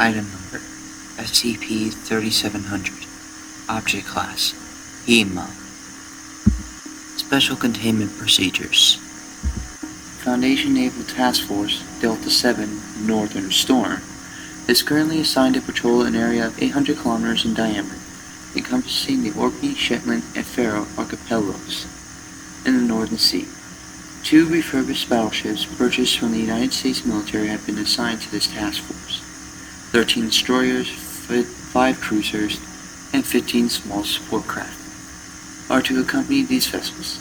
Item Number SCP-3700 Object Class HEMA Special Containment Procedures Foundation Naval Task Force Delta 7 Northern Storm is currently assigned to patrol an area of 800 kilometers in diameter, encompassing the Orkney, Shetland, and Faroe archipelagos in the Northern Sea. 2 refurbished battleships purchased from the United States military have been assigned to this task force. 13 destroyers, 5 cruisers, and 15 small support craft are to accompany these vessels.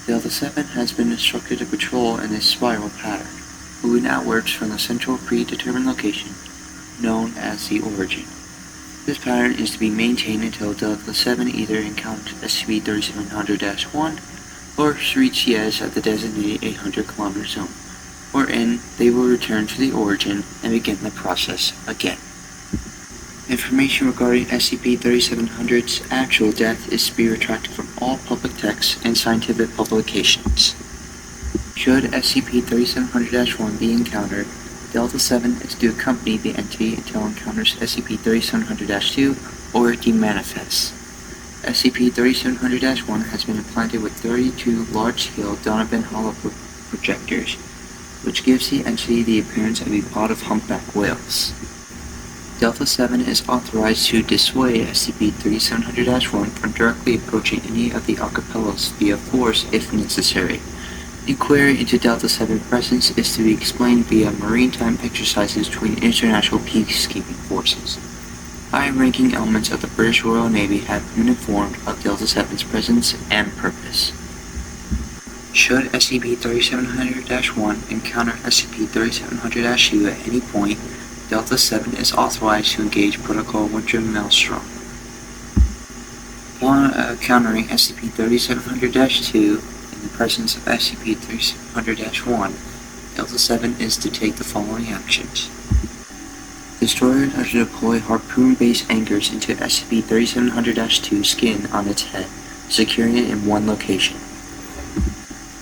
Delta 7 has been instructed to patrol in a spiral pattern, moving outwards from the central predetermined location known as the origin. This pattern is to be maintained until Delta 7 either encounters SCP-3700-1 or reach the edge of the designated 800-kilometer zone, wherein they will return to the origin and begin the process again. Information regarding SCP-3700's actual death is to be retracted from all public texts and scientific publications. Should SCP-3700-1 be encountered, Delta 7 is to accompany the entity until it encounters SCP-3700-2 or demanifests. SCP-3700-1 has been implanted with 32 large-scale Donovan hollow projectors, which gives the entity the appearance of a pod of humpback whales. Delta 7 is authorized to dissuade SCP-3700-1 from directly approaching any of the archipelagos via force if necessary. Inquiry into Delta 7's presence is to be explained via maritime exercises between international peacekeeping forces. High-ranking elements of the British Royal Navy have been informed of Delta 7's presence and purpose. Should SCP-3700-1 encounter SCP-3700-2 at any point, Delta 7 is authorized to engage Protocol Winter Maelstrom. Upon encountering SCP-3700-2 in the presence of SCP-3700-1, Delta 7 is to take the following actions. Destroyers are to deploy harpoon-based anchors into SCP-3700-2's skin on its head, securing it in one location.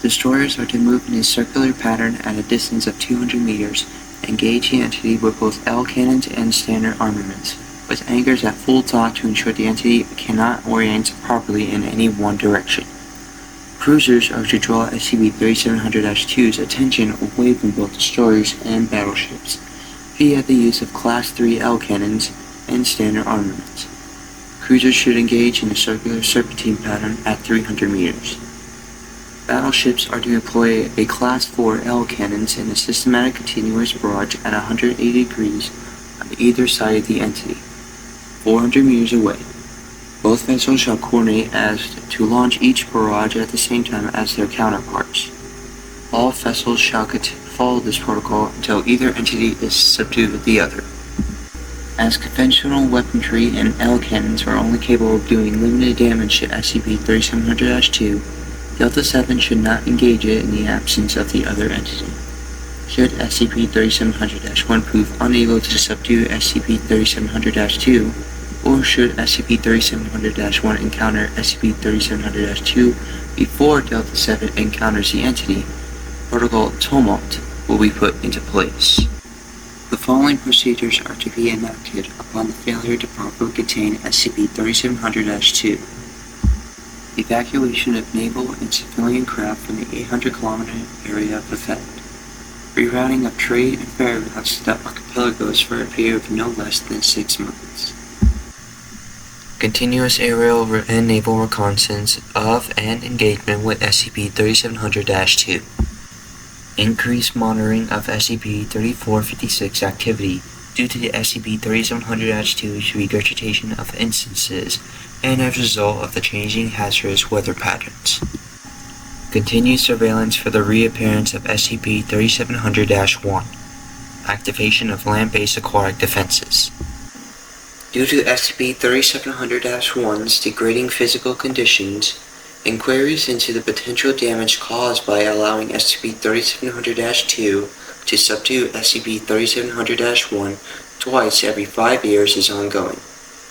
Destroyers are to move in a circular pattern at a distance of 200 meters, engage the entity with both L cannons and standard armaments, with anchors at full taut to ensure the entity cannot orient properly in any one direction. Cruisers are to draw SCP-3700-2's attention away from both destroyers and battleships, via the use of Class 3 L cannons and standard armaments. Cruisers should engage in a circular serpentine pattern at 300 meters. Battleships are to deploy a Class 4 L cannons in a systematic continuous barrage at 180 degrees on either side of the entity, 400 meters away. Both vessels shall coordinate as to launch each barrage at the same time as their counterparts. All vessels shall follow this protocol until either entity is subdued with the other. As conventional weaponry and L cannons are only capable of doing limited damage to SCP-3700-2, Delta 7 should not engage it in the absence of the other entity. Should SCP-3700-1 prove unable to subdue SCP-3700-2, or should SCP-3700-1 encounter SCP-3700-2 before Delta 7 encounters the entity, Protocol Tumult will be put into place. The following procedures are to be enacted upon the failure to properly contain SCP-3700-2. Evacuation of naval and civilian craft from the 800-kilometer area of effect. Rerouting of trade and ferry routes to the archipelagos for a period of no less than 6 months. Continuous aerial and naval reconnaissance of and engagement with SCP-3700-2. Increased monitoring of SCP-3456 activity due to the SCP-3700-2's regurgitation of instances and as a result of the changing hazardous weather patterns. Continued surveillance for the reappearance of SCP-3700-1. Activation of land-based aquatic defenses. Due to SCP-3700-1's degrading physical conditions, inquiries into the potential damage caused by allowing SCP-3700-2 to subdue SCP-3700-1 twice every 5 years is ongoing.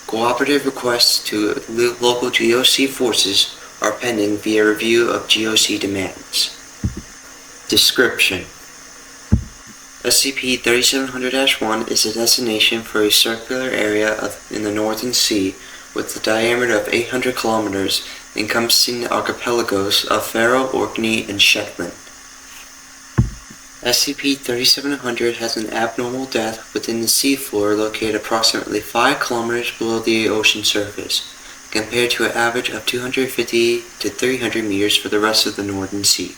Cooperative requests to local GOC forces are pending via review of GOC demands. Description: SCP-3700-1 is a destination for a circular area in the Northern Sea with a diameter of 800 kilometers, encompassing the archipelagos of Faroe, Orkney, and Shetland. SCP-3700 has an abnormal depth within the seafloor located approximately 5 kilometers below the ocean surface, compared to an average of 250 to 300 meters for the rest of the Northern Sea.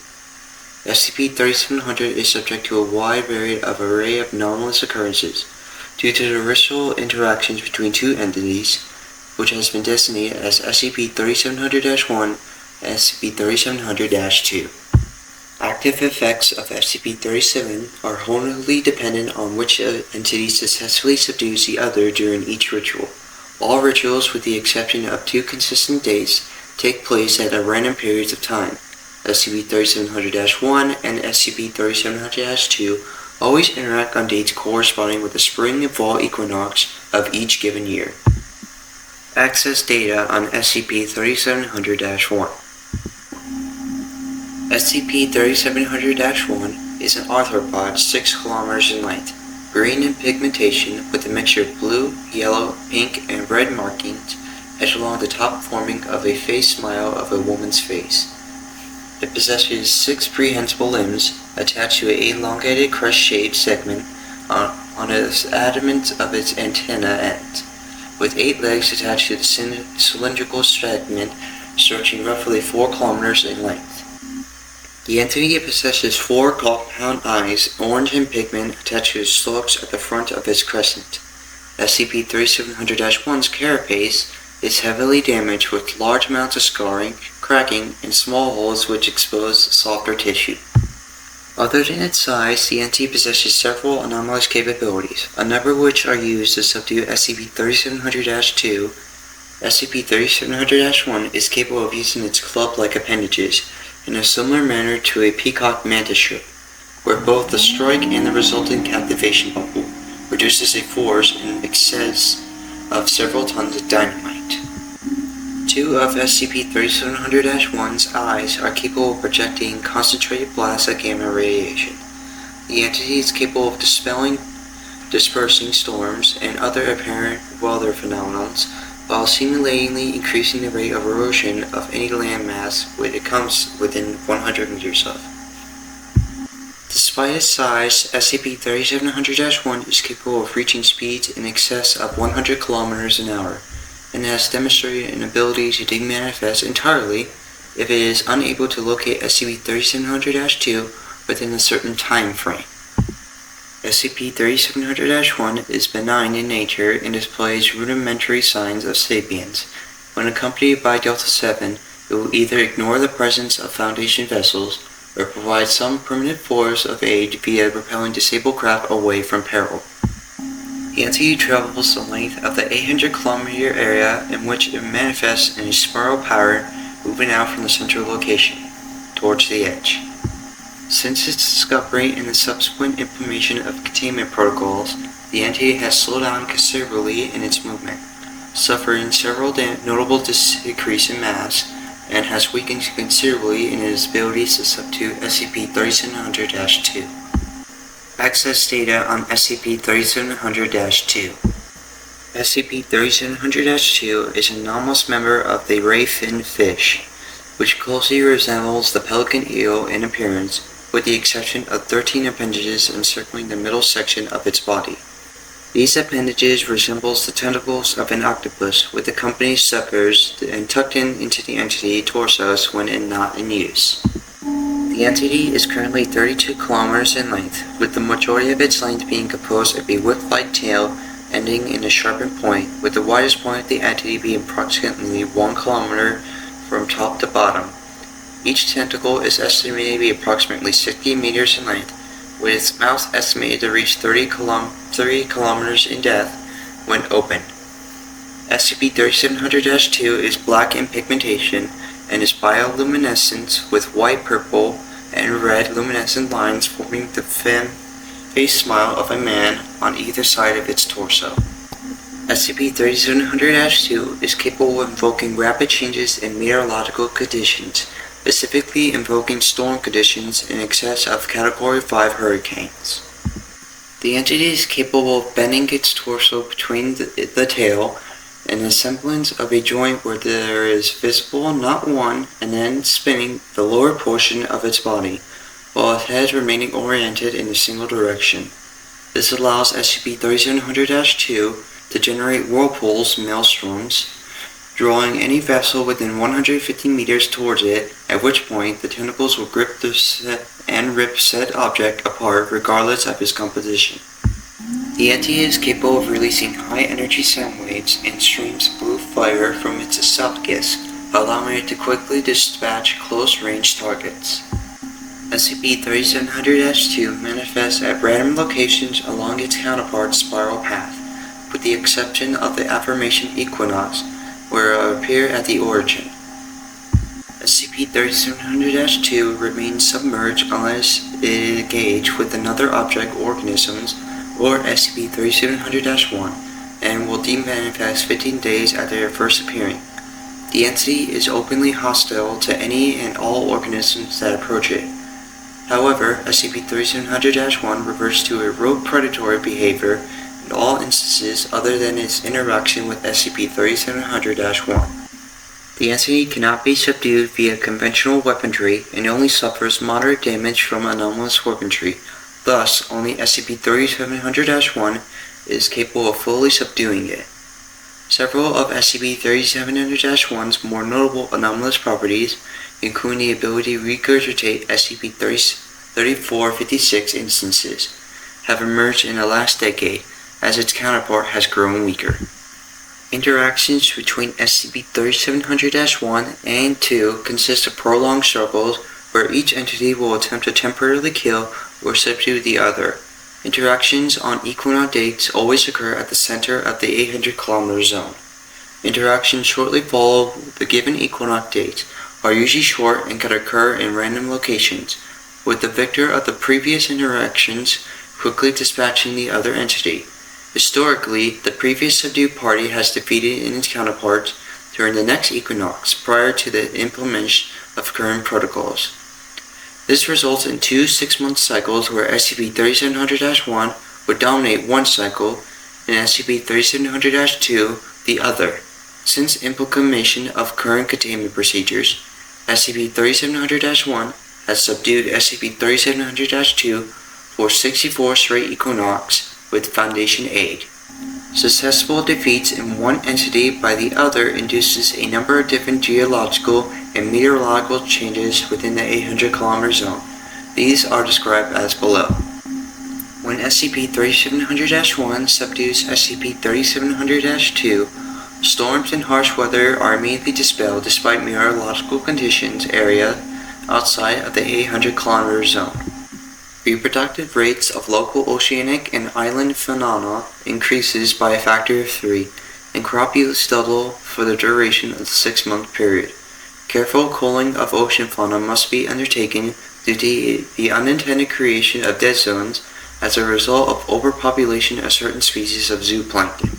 SCP-3700 is subject to a wide array of anomalous occurrences due to the ritual interactions between two entities, which has been designated as SCP-3700-1 and SCP-3700-2. Active effects of SCP-37 are wholly dependent on which entity successfully subdues the other during each ritual. All rituals, with the exception of 2 consistent dates, take place at random periods of time. SCP-3700-1 and SCP-3700-2 always interact on dates corresponding with the spring and fall equinox of each given year. Access data on SCP-3700-1. SCP-3700-1 is an arthropod 6 kilometers in length, green in pigmentation with a mixture of blue, yellow, pink, and red markings etched along the top forming of a face smile of a woman's face. It possesses 6 prehensile limbs attached to an elongated crest-shaped segment on the adamant of its antenna end, with 8 legs attached to the cylindrical segment stretching roughly 4 kilometers in length. The entity possesses 4 compound eyes, orange in pigment, attached to the stalks at the front of its crescent. SCP-3700-1's carapace is heavily damaged with large amounts of scarring, cracking, and small holes which expose softer tissue. Other than its size, the entity possesses several anomalous capabilities, a number of which are used to subdue SCP-3700-2. SCP-3700-1 is capable of using its club-like appendages in a similar manner to a peacock mantis shrimp, where both the strike and the resulting captivation bubble produces a force in excess of several tons of dynamite. 2 of SCP-3700-1's eyes are capable of projecting concentrated blasts of gamma radiation. The entity is capable of dispersing storms and other apparent weather phenomena, while seemingly increasing the rate of erosion of any landmass when it comes within 100 meters of. Despite its size, SCP-3700-1 is capable of reaching speeds in excess of 100 kilometers an hour, and has demonstrated an ability to demanifest entirely if it is unable to locate SCP-3700-2 within a certain time frame. SCP-3700-1 is benign in nature and displays rudimentary signs of sapience. When accompanied by Delta-7, it will either ignore the presence of Foundation vessels or provide some primitive force of aid via propelling disabled craft away from peril. The entity travels the length of the 800-kilometer area in which it manifests in a spiral pattern moving out from the central location, towards the edge. Since its discovery and the subsequent implementation of containment protocols, the entity has slowed down considerably in its movement, suffering several notable decreases in mass, and has weakened considerably in its abilities to subdue SCP-3700-2. Access data on SCP-3700-2. SCP-3700-2 is an anomalous member of the ray fin fish, which closely resembles the pelican eel in appearance, with the exception of 13 appendages encircling the middle section of its body. These appendages resemble the tentacles of an octopus, with accompanying suckers and tucked into the entity torsos when not in use. The entity is currently 32 kilometers in length, with the majority of its length being composed of a whip-like tail ending in a sharpened point, with the widest point of the entity being approximately 1 kilometer from top to bottom. Each tentacle is estimated to be approximately 60 meters in length, with its mouth estimated to reach 30 kilometers in depth when open. SCP-3700-2 is black in pigmentation and is bioluminescent with white, purple, and red luminescent lines forming the face smile of a man on either side of its torso. SCP-3700-2 is capable of invoking rapid changes in meteorological conditions, specifically invoking storm conditions in excess of Category 5 hurricanes. The entity is capable of bending its torso between the tail and a semblance of a joint where there is visible not one and then spinning the lower portion of its body, while its head remaining oriented in a single direction. This allows SCP-3700-2 to generate whirlpools, maelstroms, drawing any vessel within 150 meters towards it, at which point the tentacles will grip and rip said object apart regardless of its composition. The entity is capable of releasing high-energy sound waves and streams of blue fire from its esophagus, allowing it to quickly dispatch close-range targets. SCP-3700-2 manifests at random locations along its counterpart's spiral path, with the exception of the affirmation equinox, where it will appear at the origin. SCP-3700-2 remains submerged unless it engages with another object organisms or SCP-3700-1 and will demanifest 15 days after first appearing. The entity is openly hostile to any and all organisms that approach it. However, SCP-3700-1 reverts to a rogue predatory behavior in all instances other than its interaction with SCP-3700-1. The entity cannot be subdued via conventional weaponry and only suffers moderate damage from anomalous weaponry. Thus, only SCP-3700-1 is capable of fully subduing it. Several of SCP-3700-1's more notable anomalous properties, including the ability to regurgitate SCP-3456 instances, have emerged in the last decade as its counterpart has grown weaker. Interactions between SCP-3700-1 and 2 consist of prolonged struggles where each entity will attempt to temporarily kill or subdue the other. Interactions on equinox dates always occur at the center of the 800-kilometer zone. Interactions shortly follow the given equinox date are usually short and can occur in random locations, with the victor of the previous interactions quickly dispatching the other entity. Historically, the previous subdued party has defeated its counterparts during the next equinox prior to the implementation of current protocols. This results in 2 6-month cycles where SCP-3700-1 would dominate one cycle and SCP-3700-2 the other. Since implementation of current containment procedures, SCP-3700-1 has subdued SCP-3700-2 for 64 straight equinox with Foundation aid. Successful defeats in one entity by the other induces a number of different geological and meteorological changes within the 800-kilometer zone. These are described as below. When SCP-3700-1 subdues SCP-3700-2, storms and harsh weather are immediately dispelled despite meteorological conditions area outside of the 800-kilometer zone. Reproductive rates of local oceanic and island fauna increases by a factor of 3, and crop yields double for the duration of the 6-month period. Careful culling of ocean fauna must be undertaken due to the unintended creation of dead zones as a result of overpopulation of certain species of zooplankton.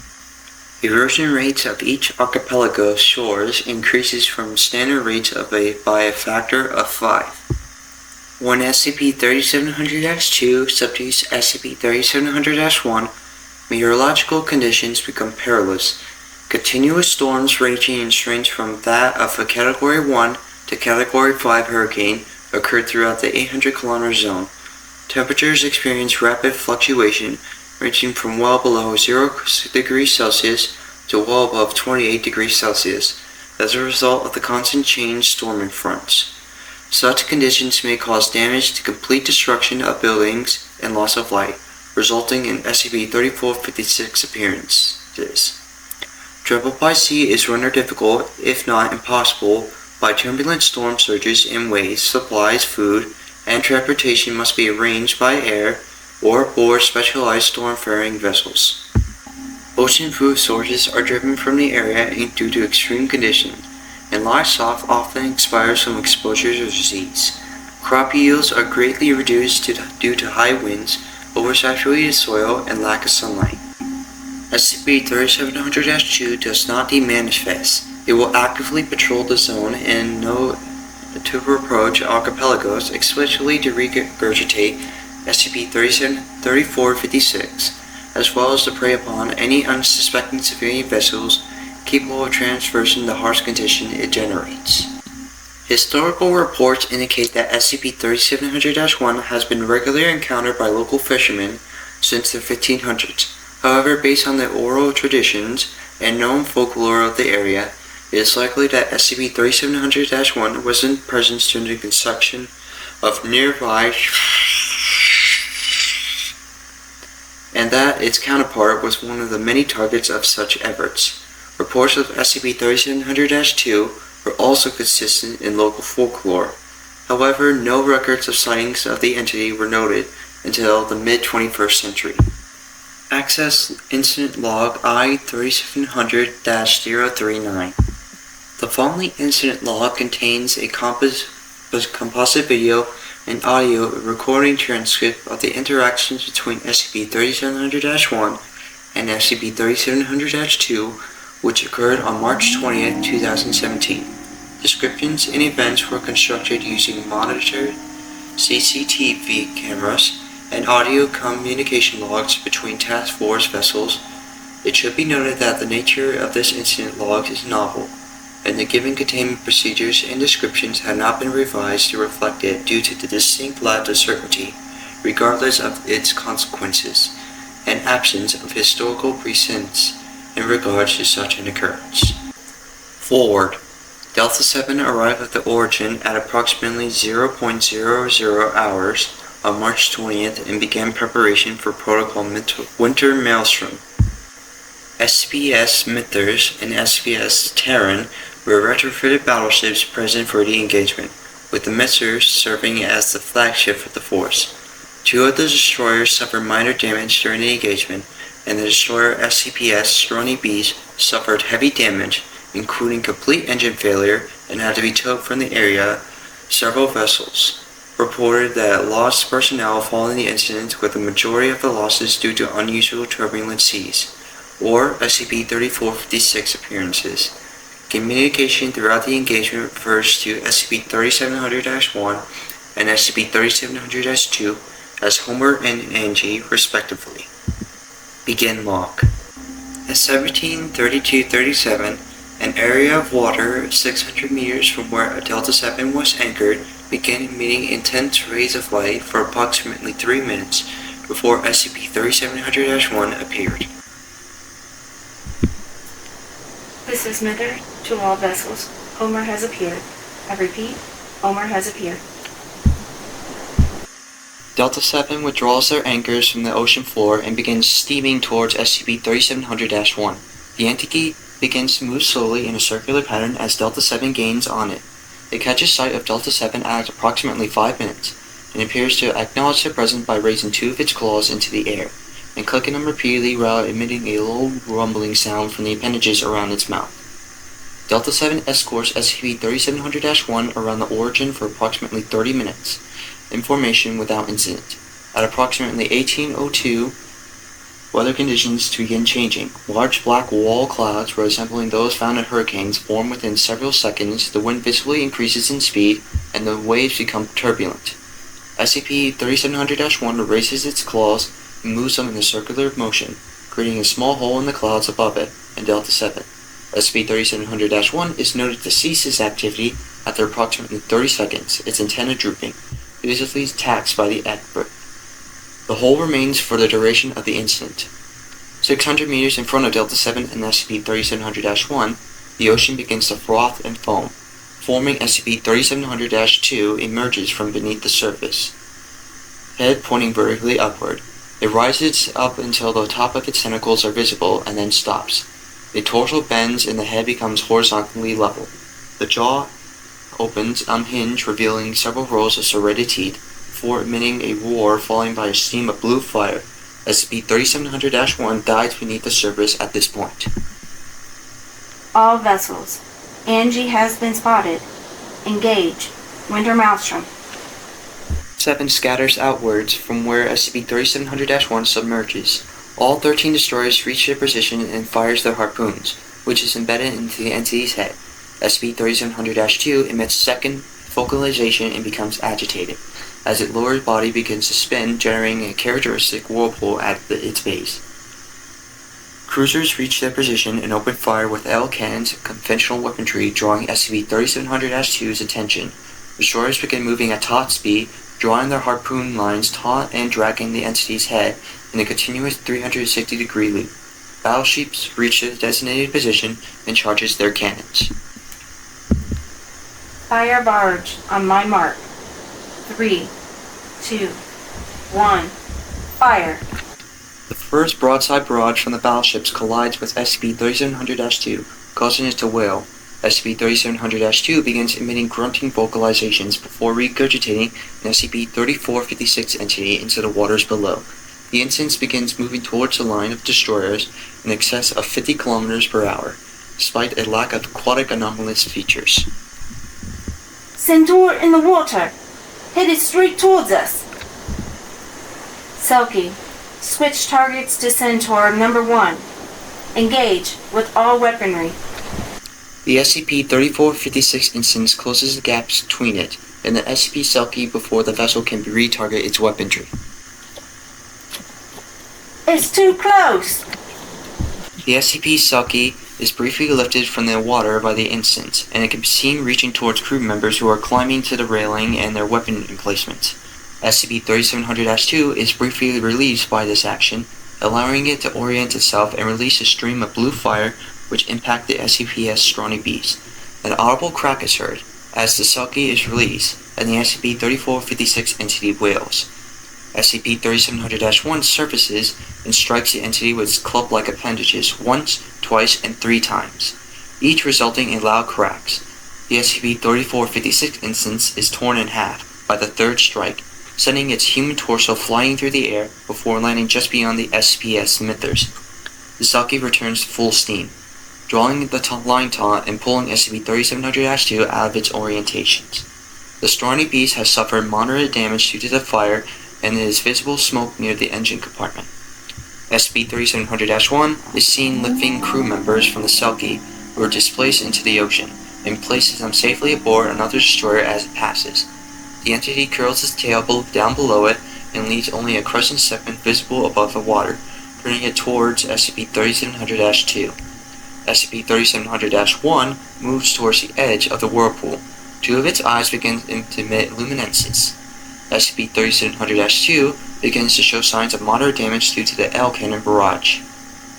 Erosion rates of each archipelago's shores increases from standard rates by a factor of 5. When SCP-3700-2 subdues SCP-3700-1, meteorological conditions become perilous. Continuous storms ranging in strength from that of a Category 1 to Category 5 hurricane occur throughout the 800-kilometer zone. Temperatures experience rapid fluctuation, ranging from well below 0 degrees Celsius to well above 28 degrees Celsius, as a result of the constant change storming fronts. Such conditions may cause damage to complete destruction of buildings and loss of light, resulting in SCP-3456 appearances. Travel by sea is rendered difficult, if not impossible, by turbulent storm surges in waves. Supplies, food, and transportation must be arranged by air or aboard specialized storm-faring vessels. Ocean food sources are driven from the area due to extreme conditions, and livestock often expires from exposure to disease. Crop yields are greatly reduced due to high winds, oversaturated soil, and lack of sunlight. SCP-3700-2 does not demanifest. It will actively patrol the zone and know to approach archipelagos, especially to regurgitate SCP-3456, as well as to prey upon any unsuspecting civilian vessels capable of transversing the harsh condition it generates. Historical reports indicate that SCP-3700-1 has been regularly encountered by local fishermen since the 1500s. However, based on the oral traditions and known folklore of the area, it is likely that SCP-3700-1 was in presence during the construction of nearby and that its counterpart was one of the many targets of such efforts. Reports of SCP-3700-2 were also consistent in local folklore. However, no records of sightings of the entity were noted until the mid-21st century. Access Incident Log I-3700-039. The following incident log contains a composite video and audio recording transcript of the interactions between SCP-3700-1 and SCP-3700-2, which occurred on March 20th, 2017. Descriptions and events were constructed using monitored CCTV cameras and audio communication logs between task force vessels. It should be noted that the nature of this incident log is novel, and the given containment procedures and descriptions have not been revised to reflect it due to the distinct lack of certainty, regardless of its consequences, and absence of historical precedents in regards to such an occurrence. Forward. Delta-7 arrived at the origin at approximately 0.00 hours on March 20th and began preparation for Protocol Winter Maelstrom. SPS Mithras and SPS Terran were retrofitted battleships present for the engagement, with the Mithras serving as the flagship for the force. Two of the destroyers suffered minor damage during the engagement, and the destroyer SCPS Stony Beast suffered heavy damage, including complete engine failure, and had to be towed from the area. Several vessels reported that lost personnel following the incident, with the majority of the losses due to unusual turbulent seas, or SCP-3456 appearances. Communication throughout the engagement refers to SCP-3700-1 and SCP-3700-2 as Homer and Angie, respectively. Begin log. At 17:32:37, an area of water 600 meters from where Delta-7 was anchored began emitting intense rays of light for approximately 3 minutes before SCP-3700-1 appeared. This is Mither to all vessels. Homer has appeared. I repeat, Homer has appeared. Delta-7 withdraws their anchors from the ocean floor and begins steaming towards SCP-3700-1. The entity begins to move slowly in a circular pattern as Delta-7 gains on it. It catches sight of Delta-7 at approximately 5 minutes, and appears to acknowledge their presence by raising two of its claws into the air, and clicking them repeatedly while emitting a low rumbling sound from the appendages around its mouth. Delta-7 escorts SCP-3700-1 around the origin for approximately 30 minutes, in formation without incident. At approximately 18:02, weather conditions begin changing. Large black wall clouds resembling those found in hurricanes form within several seconds. The wind visibly increases in speed, and the waves become turbulent. SCP-3700-1 raises its claws and moves them in a circular motion, creating a small hole in the clouds above it and Delta-7. SCP-3700-1 is noted to cease its activity after approximately 30 seconds, its antenna drooping, visibly taxed by the effort. The hole remains for the duration of the incident. 600 meters in front of Delta-7 and SCP-3700-1, the ocean begins to froth and foam. Forming SCP-3700-2 emerges from beneath the surface, head pointing vertically upward. It rises up until the top of its tentacles are visible and then stops. The torso bends and the head becomes horizontally level. The jaw opens unhinged, revealing several rows of serrated teeth, before emitting a roar followed by a stream of blue fire. SCP-3700-1 dies beneath the surface at this point. All vessels. Angie has been spotted. Engage. Winter Maelstrom. 7 scatters outwards from where SCP-3700-1 submerges. All 13 destroyers reach their position and fires their harpoons, which is embedded into the entity's head. SCP-3700-2 emits second vocalization and becomes agitated, as its lower body begins to spin, generating a characteristic whirlpool at its base. Cruisers reach their position and open fire with L cannons and conventional weaponry, drawing SCP-3700-2's attention. Destroyers begin moving at top speed, drawing their harpoon lines taut and dragging the entity's head in a continuous 360-degree loop. Battleships reach their designated position and charges their cannons. Fire barge on my mark. 3, 2, 1, fire. The first broadside barrage from the battleships collides with SCP-3700-2, causing it to wail. SCP-3700-2 begins emitting grunting vocalizations before regurgitating an SCP-3456 entity into the waters below. The instance begins moving towards the line of destroyers in excess of 50 km per hour, despite a lack of aquatic anomalous features. Centaur in the water, headed straight towards us. Selkie, switch targets to Centaur number 1. Engage with all weaponry. The SCP-3456 instance closes the gaps between it and the SCP-Selkie before the vessel can retarget its weaponry. It's too close! The SCP-Selkie is briefly lifted from the water by the instance, and it can be seen reaching towards crew members who are climbing to the railing and their weapon emplacements. SCP-3700-2 is briefly released by this action, allowing it to orient itself and release a stream of blue fire which impact the SCP's scrawny beast. An audible crack is heard as the Selkie is released, and the SCP-3456 entity wails. SCP-3700-1 surfaces and strikes the entity with its club-like appendages once, twice, and 3 times, each resulting in loud cracks. The SCP-3456 instance is torn in half by the third strike, sending its human torso flying through the air before landing just beyond the SCP's emitters. The Selkie returns to full steam, drawing the line taut and pulling SCP-3700-2 out of its orientations. The scrawny beast has suffered moderate damage due to the fire, and there is visible smoke near the engine compartment. SCP-3700-1 is seen lifting crew members from the Selkie who are displaced into the ocean, and places them safely aboard another destroyer as it passes. The entity curls its tail down below it and leaves only a crescent segment visible above the water, turning it towards SCP-3700-2. SCP-3700-1 moves towards the edge of the whirlpool. 2 of its eyes begin to emit luminescence. SCP-3700-2 begins to show signs of moderate damage due to the L cannon barrage.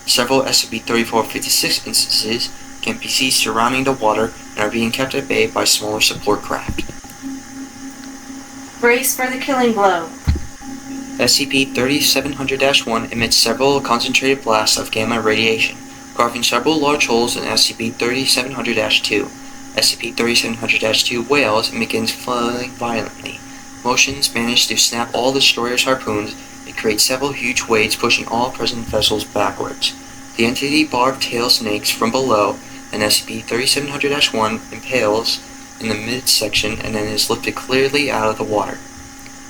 Several SCP-3456 instances can be seen surrounding the water and are being kept at bay by smaller support craft. Brace for the killing blow. SCP-3700-1 emits several concentrated blasts of gamma radiation, carving several large holes in SCP-3700-2. SCP-3700-2 wails and begins flailing violently. Motions manage to snap all destroyers' harpoons and create several huge waves, pushing all present vessels backwards. The entity barbed tail snakes from below, and SCP-3700-1 impales in the midsection and then is lifted clearly out of the water.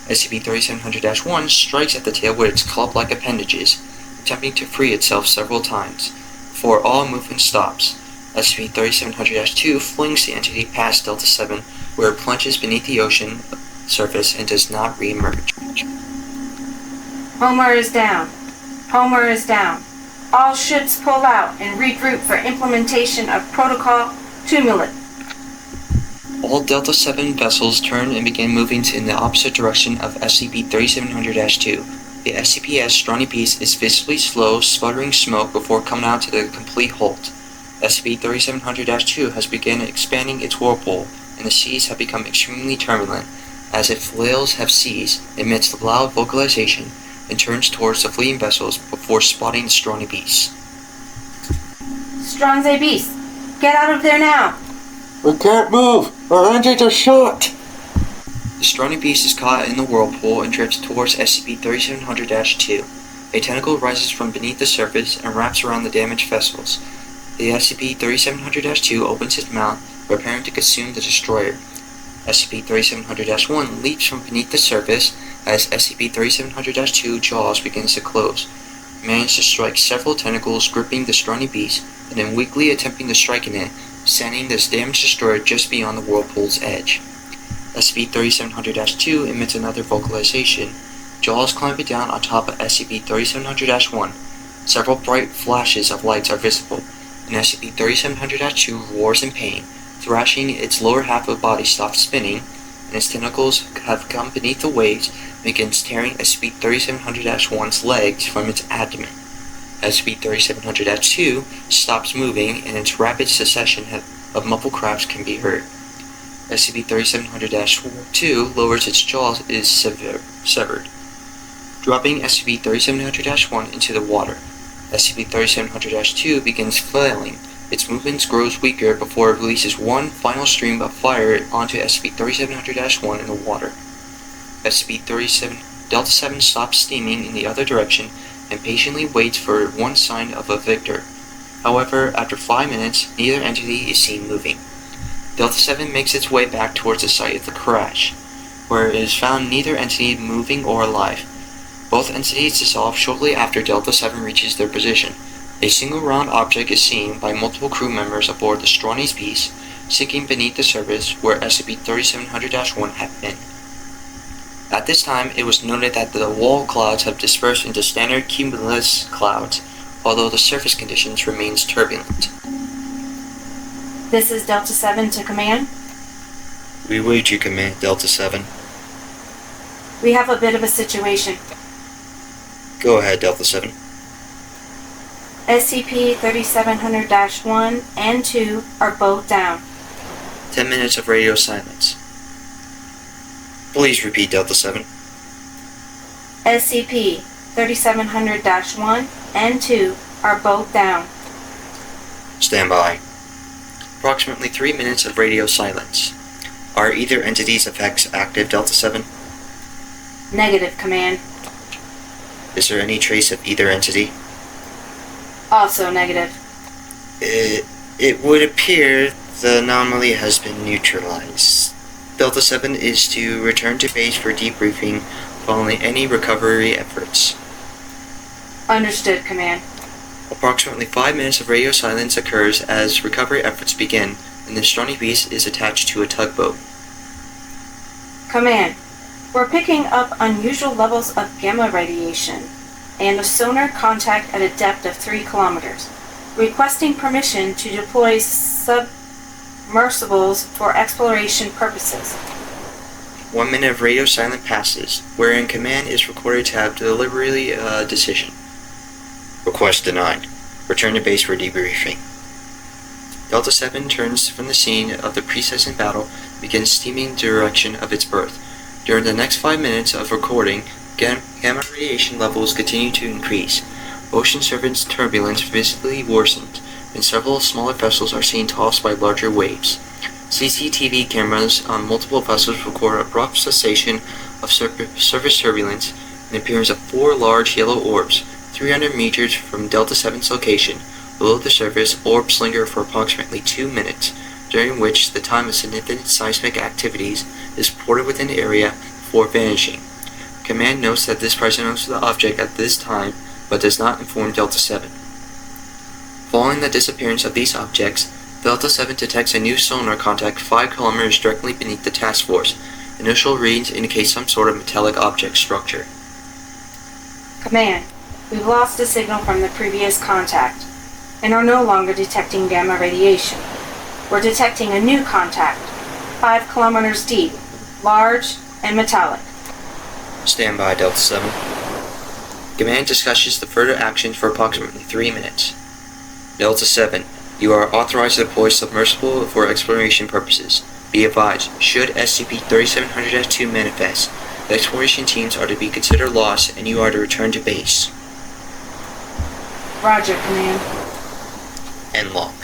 SCP-3700-1 strikes at the tail with its club-like appendages, attempting to free itself several times, before all movement stops. SCP-3700-2 flings the entity past Delta 7, where it plunges beneath the ocean surface and does not re-emerge. Homer is down. Homer is down. All ships pull out and regroup for implementation of Protocol Tumulant. All Delta 7 vessels turn and begin moving in the opposite direction of SCP-3700-2. The SCP's scrawny beast is visibly slow, sputtering smoke before coming out to the complete halt. SCP-3700-2 has begun expanding its whirlpool, and the seas have become extremely turbulent, as if whales have ceased, emits loud vocalization, and turns towards the fleeing vessels before spotting the scrawny beast. Stronze beast, get out of there now! We can't move! Our engines are short! The scrawny beast is caught in the whirlpool and drifts towards SCP-3700-2. A tentacle rises from beneath the surface and wraps around the damaged vessels. The SCP-3700-2 opens its mouth, preparing to consume the destroyer. SCP-3700-1 leaps from beneath the surface as SCP-3700-2 jaws begins to close, managed to strike several tentacles gripping the scrawny beast, and then weakly attempting to strike in it, sending this damaged destroyer just beyond the whirlpool's edge. SCP-3700-2 emits another vocalization. Jaws climbing down on top of SCP-3700-1. Several bright flashes of lights are visible, and SCP-3700-2 roars in pain. Thrashing, its lower half of the body stops spinning, and its tentacles have come beneath the waves and begins tearing SCP-3700-1's legs from its abdomen. SCP-3700-2 stops moving, and its rapid succession of muffled craps can be heard. SCP-3700-2 lowers its jaws and is severed, dropping SCP-3700-1 into the water. SCP-3700-2 begins flailing. Its movements grows weaker before it releases one final stream of fire onto SCP-3700-1 in the water. SCP-Delta-7 stops steaming in the other direction and patiently waits for one sign of a victor. However, after 5 minutes, neither entity is seen moving. Delta-7 makes its way back towards the site of the crash, where it is found neither entity moving or alive. Both entities dissolve shortly after Delta-7 reaches their position. A single round object is seen by multiple crew members aboard the Stronny's Beast, sinking beneath the surface where SCP-3700-1 had been. At this time, it was noted that the wall clouds have dispersed into standard cumulus clouds, although the surface conditions remains turbulent. This is Delta-7 to Command. We await you, Command, Delta-7. We have a bit of a situation. Go ahead, Delta-7. SCP-3700-1 and 2 are both down. 10 minutes of radio silence. Please repeat, Delta-7. SCP-3700-1 and 2 are both down. Stand by. Approximately 3 minutes of radio silence. Are either entity's effects active, Delta-7? Negative, Command. Is there any trace of either entity? Also negative. It would appear the anomaly has been neutralized. Delta-7 is to return to base for debriefing following any recovery efforts. Understood, Command. Approximately 5 minutes of radio silence occurs as recovery efforts begin, and the Stronny Beast is attached to a tugboat. Command, we're picking up unusual levels of gamma radiation and a sonar contact at a depth of 3 kilometers. Requesting permission to deploy submersibles for exploration purposes. 1 minute of radio silence passes, wherein command is recorded to have deliberately a decision. Request denied. Return to base for debriefing. Delta-7 turns from the scene of the pre-season battle and begins steaming in the direction of its berth. During the next 5 minutes of recording, gamma radiation levels continue to increase. Ocean surface turbulence visibly worsened, and several smaller vessels are seen tossed by larger waves. CCTV cameras on multiple vessels record abrupt cessation of surface turbulence and the appearance of 4 large yellow orbs, 300 meters from Delta-7's location. Below the surface, orbs linger for approximately 2 minutes, during which the time of significant seismic activities is reported within the area before vanishing. Command notes that this presence of the object at this time, but does not inform Delta-7. Following the disappearance of these objects, Delta-7 detects a new sonar contact 5 kilometers directly beneath the task force. Initial readings indicate some sort of metallic object structure. Command, we've lost a signal from the previous contact and are no longer detecting gamma radiation. We're detecting a new contact, 5 kilometers deep, large and metallic. Stand by, Delta-7. Command discusses the further actions for approximately 3 minutes. Delta-7, you are authorized to deploy submersible for exploration purposes. Be advised, should SCP-3700-2 manifest, the exploration teams are to be considered lost and you are to return to base. Roger, Command. End log.